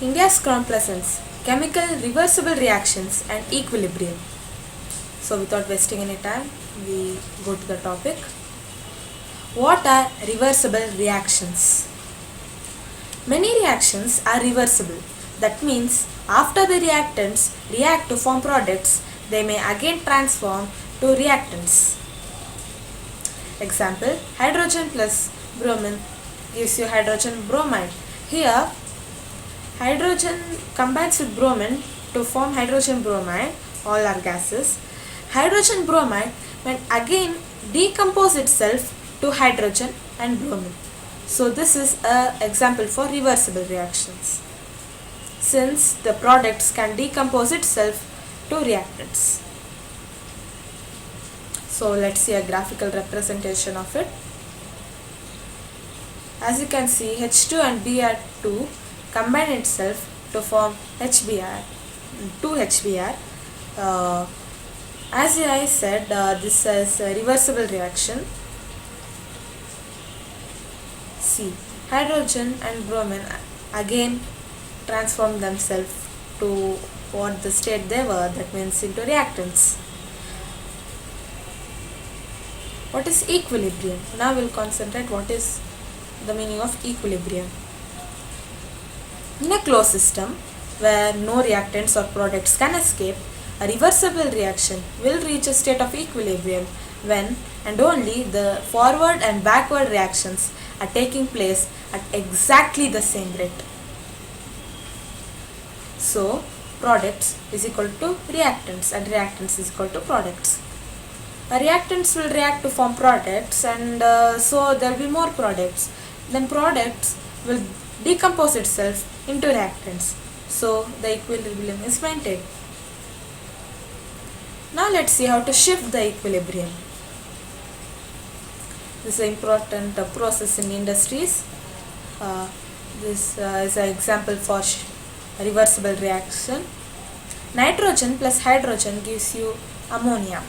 India's crown presents chemical reversible reactions and equilibrium. So without wasting any time, we go to the topic. What are reversible reactions? Many reactions are reversible. That means after the reactants react to form products, they may again transform to reactants. Example, hydrogen plus bromine gives you hydrogen bromide. Here, hydrogen combines with bromine to form hydrogen bromide, all are gases. Hydrogen bromide will again decompose itself to hydrogen and bromine. So this is an example for reversible reactions, since the products can decompose itself to reactants. So let's see a graphical representation of it. As you can see, H2 and Br2 combine itself to form HBr, 2HBr. As I said, this is a reversible reaction. See, hydrogen and bromine again transform themselves to what the state they were, that means into reactants. What is equilibrium? Now we'll concentrate what is the meaning of equilibrium. In a closed system where no reactants or products can escape, a reversible reaction will reach a state of equilibrium when and only the forward and backward reactions are taking place at exactly the same rate. So, products is equal to reactants and reactants is equal to products. Reactants will react to form products, and so there will be more products. Then products will decompose itself into reactants. So the equilibrium is maintained. Now let's see how to shift the equilibrium. This is an important process in industries. This is an example for reversible reaction. Nitrogen plus hydrogen gives you ammonia.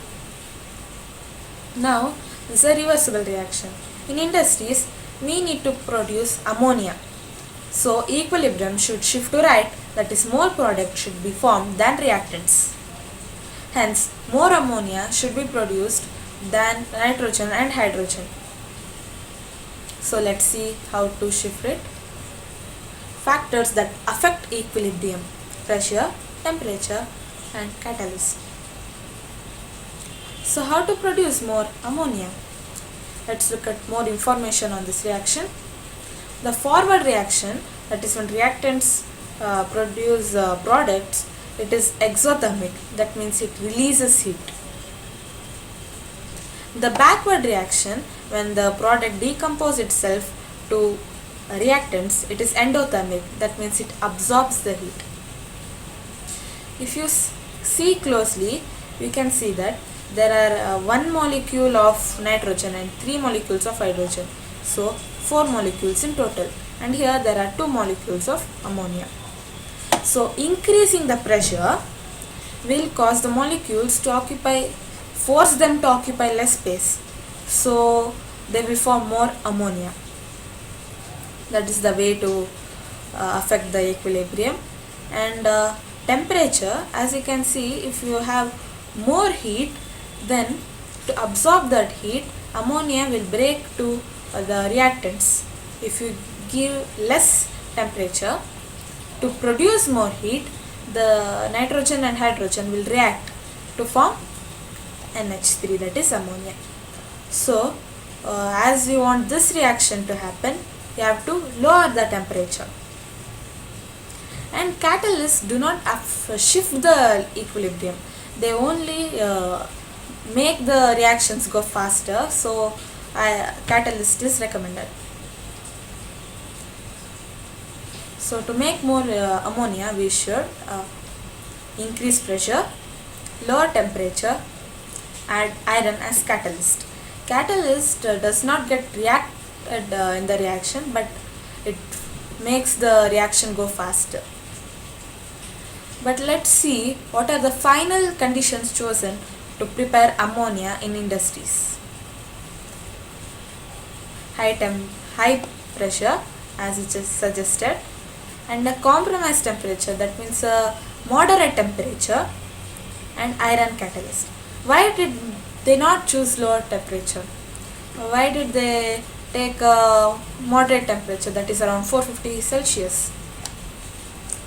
Now this is a reversible reaction. In industries, we need to produce ammonia. So equilibrium should shift to right, that is more product should be formed than reactants. Hence, more ammonia should be produced than nitrogen and hydrogen. So let's see how to shift it. Factors that affect equilibrium: pressure, temperature and catalyst. So how to produce more ammonia? Let's look at more information on this reaction. The forward reaction, that is when reactants produce products, it is exothermic, that means it releases heat. The backward reaction, when the product decomposes itself to reactants, it is endothermic, that means it absorbs the heat. If you see closely, you can see that there are 1 molecule of nitrogen and 3 molecules of hydrogen. So 4 molecules in total, and here there are 2 molecules of ammonia. So increasing the pressure will cause the molecules to force them to occupy less space. So they will form more ammonia. That is the way to affect the equilibrium. And temperature, as you can see, if you have more heat, then to absorb that heat, ammonia will break to the reactants. If you give less temperature, to produce more heat, the nitrogen and hydrogen will react to form NH3, that is ammonia. So as you want this reaction to happen, you have to lower the temperature. And catalysts do not shift the equilibrium, they only make the reactions go faster. So catalyst is recommended. So to make more ammonia, we should increase pressure, lower temperature, add iron as catalyst. Catalyst does not get reacted in the reaction, but it makes the reaction go faster. But let's see what are the final conditions chosen to prepare ammonia in industries. High pressure, as it is suggested, and a compromise temperature, that means a moderate temperature, and iron catalyst. Why did they not choose lower temperature? Why did they take a moderate temperature, that is around 450 Celsius?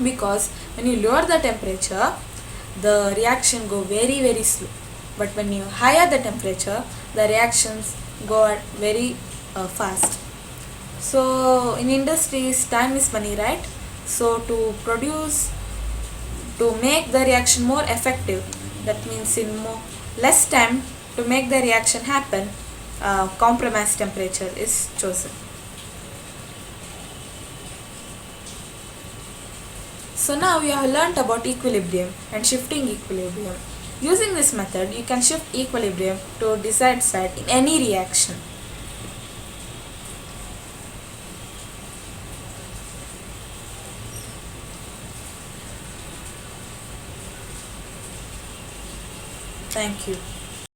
Because when you lower the temperature, the reaction go very slow, but when you higher the temperature, the reactions go at very fast. So in industries, time is money, right? So to make the reaction more effective, that means in less time, to make the reaction happen, compromise temperature is chosen. So now you have learnt about equilibrium and shifting equilibrium. Using this method, you can shift equilibrium to desired side in any reaction. Thank you.